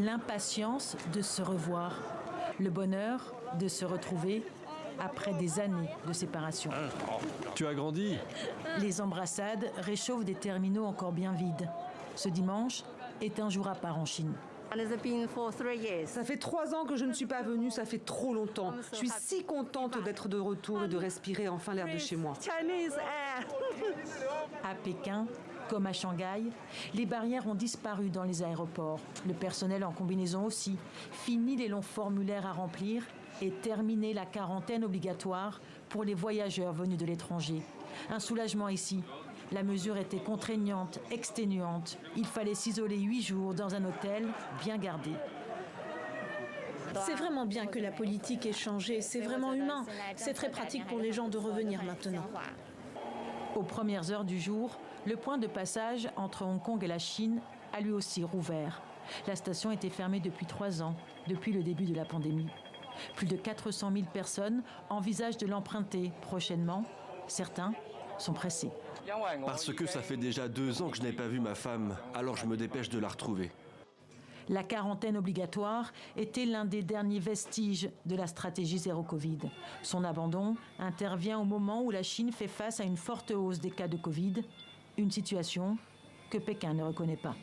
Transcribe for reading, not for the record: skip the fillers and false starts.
L'impatience de se revoir, le bonheur de se retrouver après des années de séparation. Tu as grandi. Les embrassades réchauffent des terminaux encore bien vides. Ce dimanche est un jour à part en Chine. Ça fait 3 ans que je ne suis pas venue, ça fait trop longtemps. Je suis si contente d'être de retour et de respirer enfin l'air de chez moi. À Pékin, comme à Shanghai, les barrières ont disparu dans les aéroports. Le personnel en combinaison aussi. Fini les longs formulaires à remplir et terminé la quarantaine obligatoire pour les voyageurs venus de l'étranger. Un soulagement ici. La mesure était contraignante, exténuante. Il fallait s'isoler 8 jours dans un hôtel bien gardé. C'est vraiment bien que la politique ait changé, c'est vraiment humain. C'est très pratique pour les gens de revenir maintenant. Aux premières heures du jour, le point de passage entre Hong Kong et la Chine a lui aussi rouvert. La station était fermée depuis 3 ans, depuis le début de la pandémie. Plus de 400 000 personnes envisagent de l'emprunter prochainement. Certains sont pressés. Parce que ça fait déjà 2 ans que je n'ai pas vu ma femme, alors je me dépêche de la retrouver. La quarantaine obligatoire était l'un des derniers vestiges de la stratégie zéro Covid. Son abandon intervient au moment où la Chine fait face à une forte hausse des cas de Covid, une situation que Pékin ne reconnaît pas.